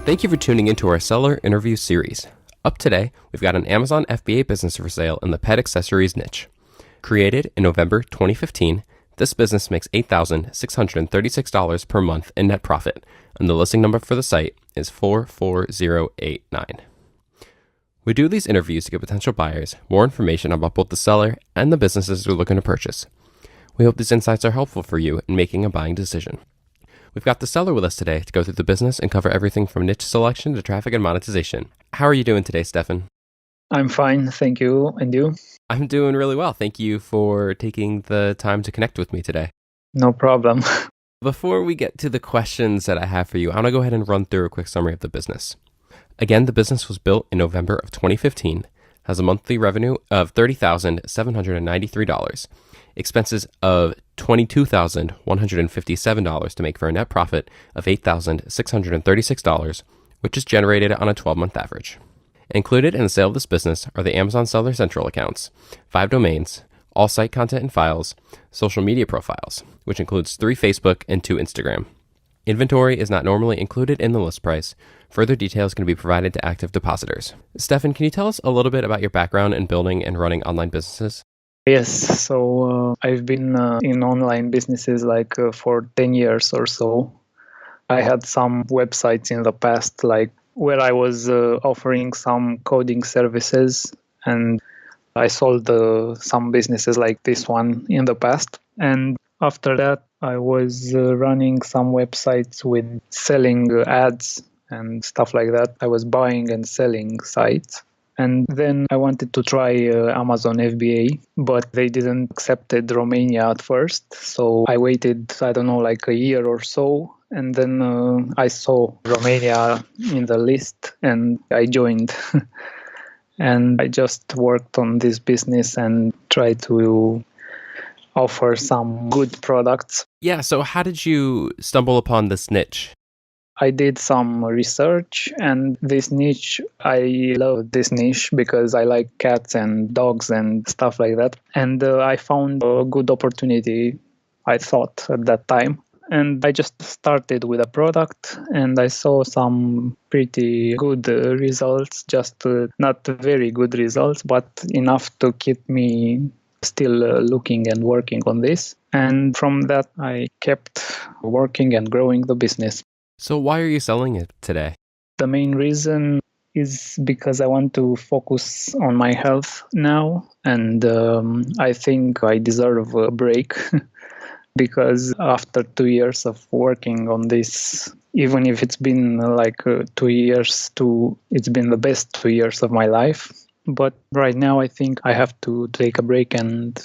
Thank you for tuning into our seller interview series. Up today, we've got an Amazon FBA business for sale in the pet accessories niche. Created in November 2015, this business makes $8,636 per month in net profit, and the listing number for the site is 44089. We do these interviews to give potential buyers more information about both the seller and the businesses they're looking to purchase. We hope these insights are helpful for you in making a buying decision. We've got the seller with us today to go through the business and cover everything from niche selection to traffic and monetization. How are you doing today, Stefan? I'm fine, thank you. And you? I'm doing really well. Thank you for taking the time to connect with me today. No problem. Before we get to the questions that I have for you, I want to go ahead and run through a quick summary of the business. Again, the business was built in November of 2015, has a monthly revenue of $30,793, expenses of $22,157 to make for a net profit of $8,636, which is generated on a 12-month average. Included in the sale of this business are the Amazon Seller Central accounts, 5 domains, all site content and files, social media profiles, which includes 3 Facebook and 2 Instagram. Inventory is not normally included in the list price. Further details can be provided to active depositors. Stefan, can you tell us a little bit about your background in building and running online businesses? Yes, so I've been in online businesses for 10 years or so. I had some websites in the past, where I was offering some coding services, and I sold some businesses like this one in the past. And after that, I was running some websites with selling ads and stuff like that. I was buying and selling sites. And then I wanted to try Amazon FBA, but they didn't accept Romania at first. So I waited, a year or so. And then I saw Romania in the list and I joined. And I just worked on this business and tried to offer some good products. Yeah, so how did you stumble upon this niche? I did some research, and this niche, I love this niche because I like cats and dogs and stuff like that. And I found a good opportunity, I thought, at that time. And I just started with a product, and I saw some pretty good results, just not very good results, but enough to keep me still looking and working on this. And from that, I kept working and growing the business. So why are you selling it today? The main reason is because I want to focus on my health now, and I think I deserve a break because after 2 years of working on this, even if it's been 2 years, it's been the best 2 years of my life. But right now I think I have to take a break and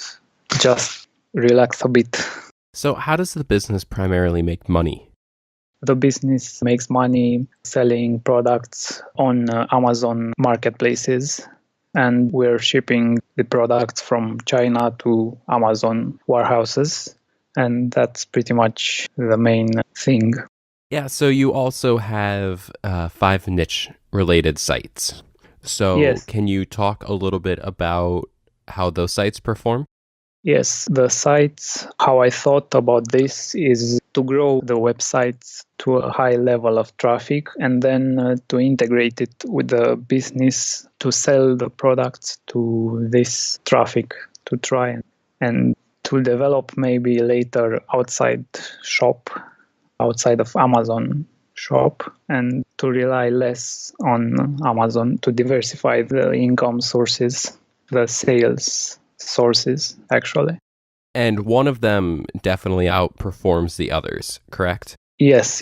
just relax a bit. So how does the business primarily make money? The business makes money selling products on Amazon marketplaces, and we're shipping the products from China to Amazon warehouses, and that's pretty much the main thing. Yeah, so you also have 5 niche-related sites. So Yes. Can you talk a little bit about how those sites perform? Yes, the sites, how I thought about this is to grow the websites to a high level of traffic and then to integrate it with the business to sell the products to this traffic to try and to develop maybe later outside of Amazon shop, and to rely less on Amazon, to diversify the income sources, the sales sources, actually. And one of them definitely outperforms the others, correct? Yes.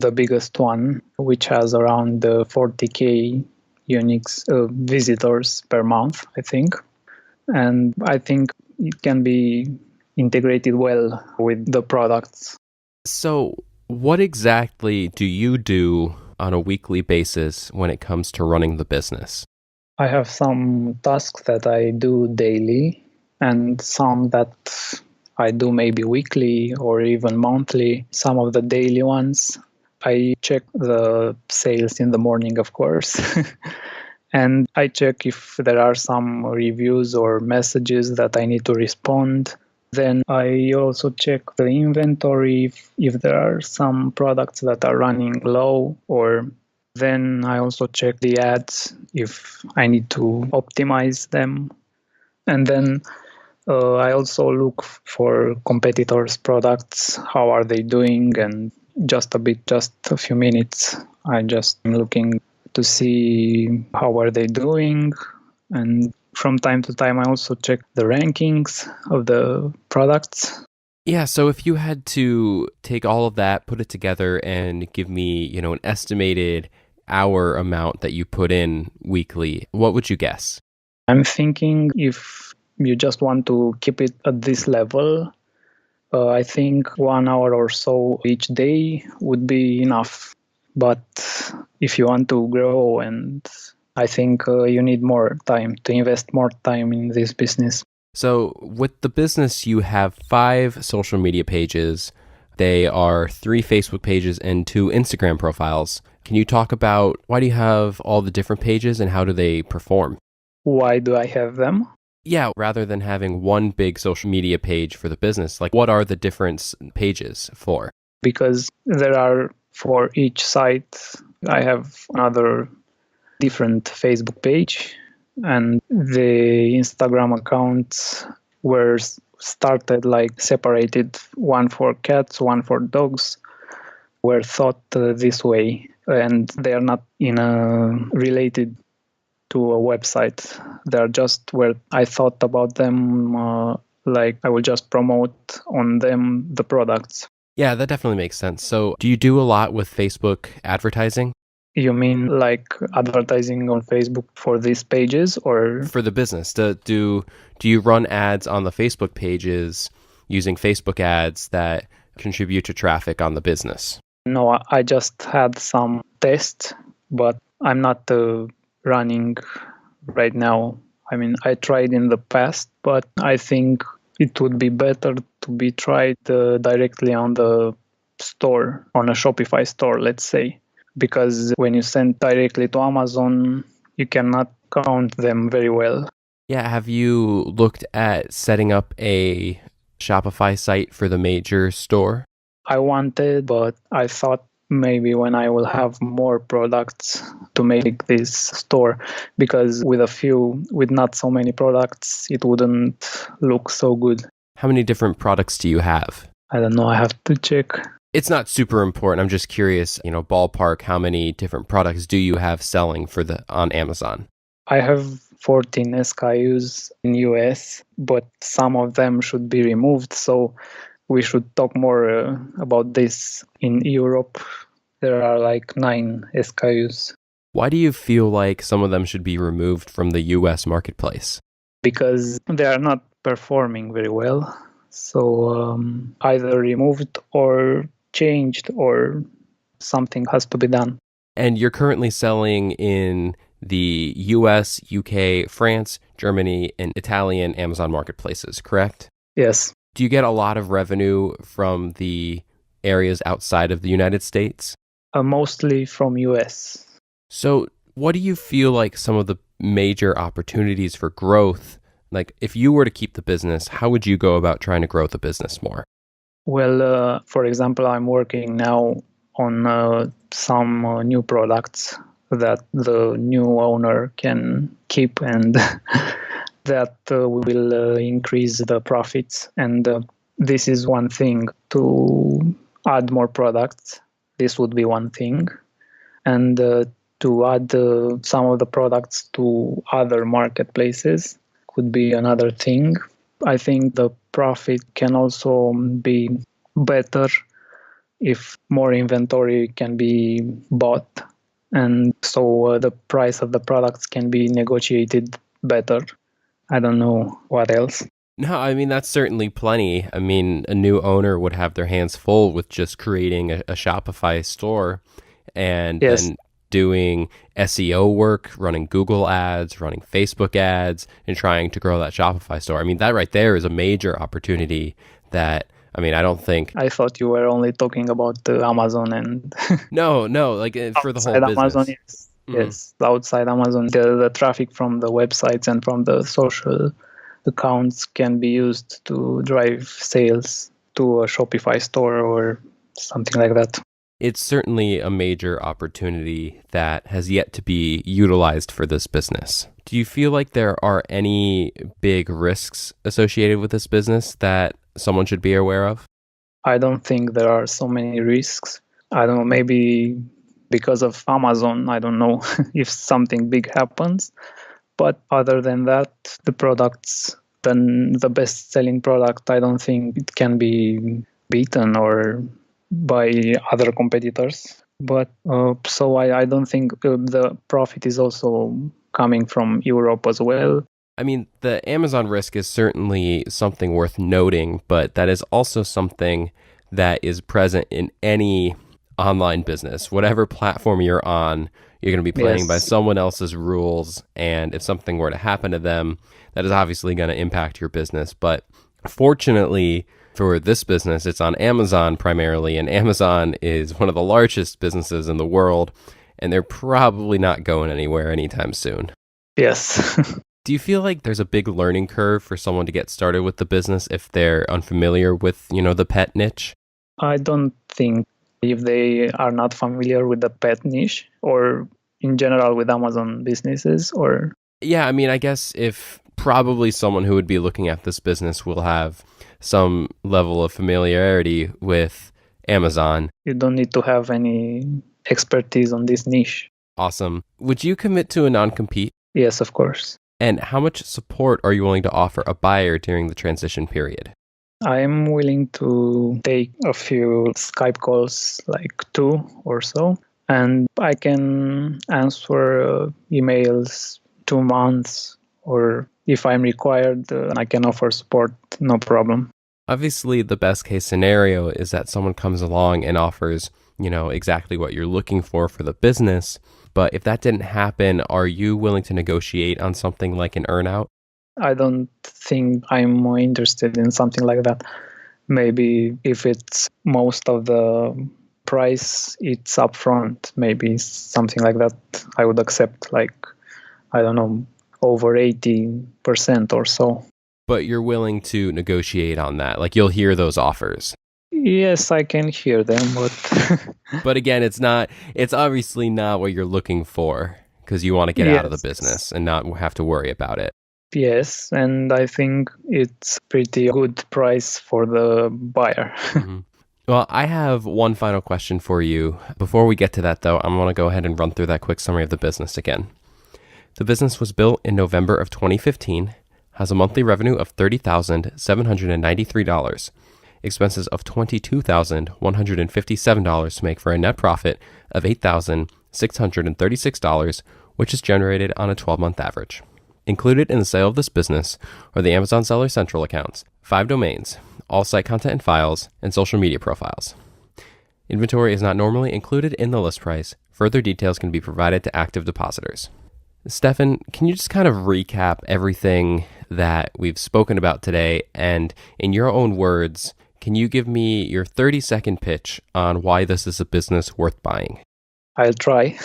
The biggest one, which has around 40K unique visitors per month, I think. And I think it can be integrated well with the products. So what exactly do you do on a weekly basis when it comes to running the business? I have some tasks that I do daily and some that I do maybe weekly or even monthly. Some of the daily ones, I check the sales in the morning, of course. And I check if there are some reviews or messages that I need to respond. Then I also check the inventory if there are some products that are running low, or then I also check the ads if I need to optimize them. And then I also look for competitors' products, how are they doing, and just a few minutes, I just am looking to see how are they doing. And from time to time, I also check the rankings of the products. Yeah, so if you had to take all of that, put it together, and give me, an estimated hour amount that you put in weekly, what would you guess? I'm thinking if you just want to keep it at this level, I think 1 hour or so each day would be enough. But if you want to grow, and I think you need more time to invest more time in this business. So, with the business, you have 5 social media pages. They are 3 Facebook pages and 2 Instagram profiles. Can you talk about why do you have all the different pages and how do they perform? Why do I have them? Yeah, rather than having one big social media page for the business, like what are the different pages for? Because there are, for each site, I have another different Facebook page, and the Instagram accounts were started like separated, one for cats, one for dogs, were thought this way, and they are not related to a website. They're just where I thought about them, like I will just promote on them the products. Yeah, that definitely makes sense. So, do you do a lot with Facebook advertising? You mean like advertising on Facebook for these pages, or? For the business, do you run ads on the Facebook pages using Facebook ads that contribute to traffic on the business? No, I just had some tests, but I'm not running right now. I mean, I tried in the past, but I think it would be better to be tried directly on the store, on a Shopify store, let's say. Because when you send directly to Amazon, you cannot count them very well. Yeah, have you looked at setting up a Shopify site for the major store? I wanted, but I thought maybe when I will have more products to make this store, because with not so many products, it wouldn't look so good. How many different products do you have? I don't know, I have to check. It's not super important. I'm just curious, ballpark, how many different products do you have selling on Amazon? I have 14 SKUs in US, but some of them should be removed. So we should talk more about this. In Europe, there are like 9 SKUs. Why do you feel like some of them should be removed from the US marketplace? Because they are not performing very well. So either removed or changed, or something has to be done. And you're currently selling in the US, UK, France, Germany, and Italian Amazon marketplaces, correct? Yes. Do you get a lot of revenue from the areas outside of the United States? Mostly from US. So what do you feel like some of the major opportunities for growth? Like if you were to keep the business, how would you go about trying to grow the business more? Well, for example, I'm working now on some new products that the new owner can keep, and that will increase the profits. And this is one thing, to add more products. This would be one thing. And to add some of the products to other marketplaces could be another thing. I think the profit can also be better if more inventory can be bought, and so the price of the products can be negotiated better. I don't know what else. No, I mean, that's certainly plenty. I mean, a new owner would have their hands full with just creating a Shopify store and Yes. then doing SEO work, running Google ads, running Facebook ads, and trying to grow that Shopify store. I mean, that right there is a major opportunity that, I mean, I don't think. I thought you were only talking about Amazon and No, like for the whole outside business. Amazon, yes. Mhm. Yes, outside Amazon, the traffic from the websites and from the social accounts can be used to drive sales to a Shopify store or something like that. It's certainly a major opportunity that has yet to be utilized for this business. Do you feel like there are any big risks associated with this business that someone should be aware of? I don't think there are so many risks. I don't know, maybe because of Amazon, I don't know if something big happens. But other than that, the products, then the best-selling product, I don't think it can be beaten or by other competitors. But so I don't think the profit is also coming from Europe as well. I mean, the Amazon risk is certainly something worth noting, but that is also something that is present in any online business. Whatever platform you're on, you're going to be playing by someone else's rules. And if something were to happen to them, that is obviously going to impact your business. But fortunately for this business, it's on Amazon primarily. And Amazon is one of the largest businesses in the world. And they're probably not going anywhere anytime soon. Yes. Do you feel like there's a big learning curve for someone to get started with the business if they're unfamiliar with, the pet niche? I don't think if they are not familiar with the pet niche or in general with Amazon businesses or... Yeah, I mean, I guess if probably someone who would be looking at this business will have some level of familiarity with Amazon. You don't need to have any expertise on this niche. Awesome. Would you commit to a non-compete? Yes, of course. And how much support are you willing to offer a buyer during the transition period? I am willing to take a few Skype calls, like 2 or so, and I can answer emails 2 months, or if I'm required, I can offer support, no problem. Obviously, the best case scenario is that someone comes along and offers, exactly what you're looking for the business. But if that didn't happen, are you willing to negotiate on something like an earnout? I don't think I'm more interested in something like that. Maybe if it's most of the price, it's upfront, maybe something like that I would accept, like, I don't know, over 80% or so. But you're willing to negotiate on that? Like, you'll hear those offers? Yes, I can hear them, but... But again, it's obviously not what you're looking for, because you want to get out of the business and not have to worry about it. Yes, and I think it's pretty good price for the buyer. Mm-hmm. Well, I have one final question for you. Before we get to that, though, I'm going to go ahead and run through that quick summary of the business again. The business was built in November of 2015, has a monthly revenue of $30,793, expenses of $22,157 to make for a net profit of $8,636, which is generated on a 12-month average. Included in the sale of this business are the Amazon Seller Central accounts, 5 domains, all site content and files, and social media profiles. Inventory is not normally included in the list price. Further details can be provided to active depositors. Stefan, can you just kind of recap everything that we've spoken about today? And in your own words, can you give me your 30-second pitch on why this is a business worth buying? I'll try.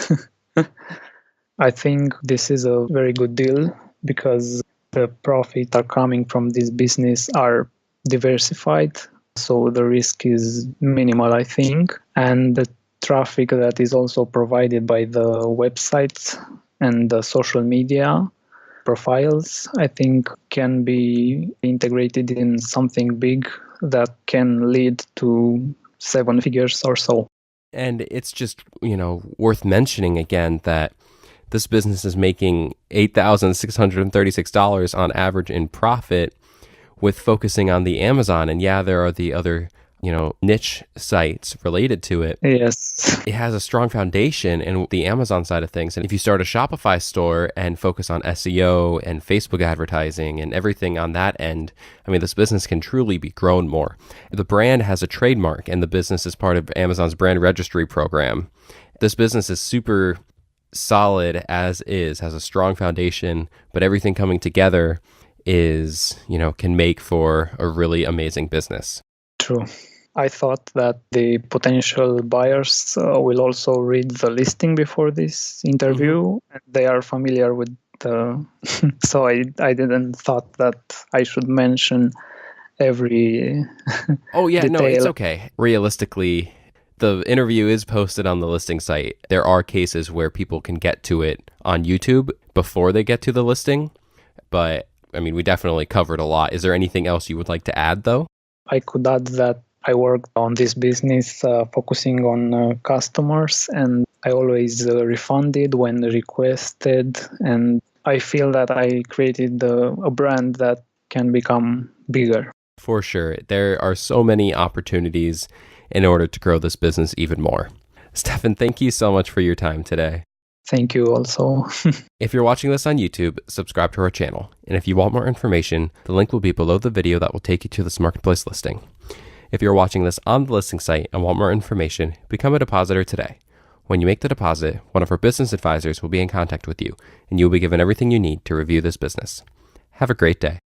I think this is a very good deal because the profits are coming from this business are diversified. So the risk is minimal, I think. And the traffic that is also provided by the websites and the social media profiles, I think can be integrated in something big that can lead to 7 figures or so. And it's just, worth mentioning again that this business is making $8,636 on average in profit with focusing on the Amazon. And yeah, there are the other, niche sites related to it. Yes. It has a strong foundation in the Amazon side of things. And if you start a Shopify store and focus on SEO and Facebook advertising and everything on that end, this business can truly be grown more. The brand has a trademark and the business is part of Amazon's brand registry program. This business is super solid as is, has a strong foundation, but everything coming together is, can make for a really amazing business. True. I thought that the potential buyers will also read the listing before this interview. Mm-hmm. They are familiar with so I didn't thought that I should mention every Oh, yeah, no, it's detail. okay. Realistically, the interview is posted on the listing site. There are cases where people can get to it on YouTube before they get to the listing, but I mean, we definitely covered a lot. Is there anything else you would like to add, though? I could add that I worked on this business focusing on customers, and I always refunded when requested. And I feel that I created a brand that can become bigger. For sure. There are so many opportunities in order to grow this business even more. Stefan, thank you so much for your time today. Thank you also. If you're watching this on YouTube, subscribe to our channel. And if you want more information, the link will be below the video that will take you to this marketplace listing. If you're watching this on the listing site and want more information, become a depositor today. When you make the deposit, one of our business advisors will be in contact with you, and you will be given everything you need to review this business. Have a great day.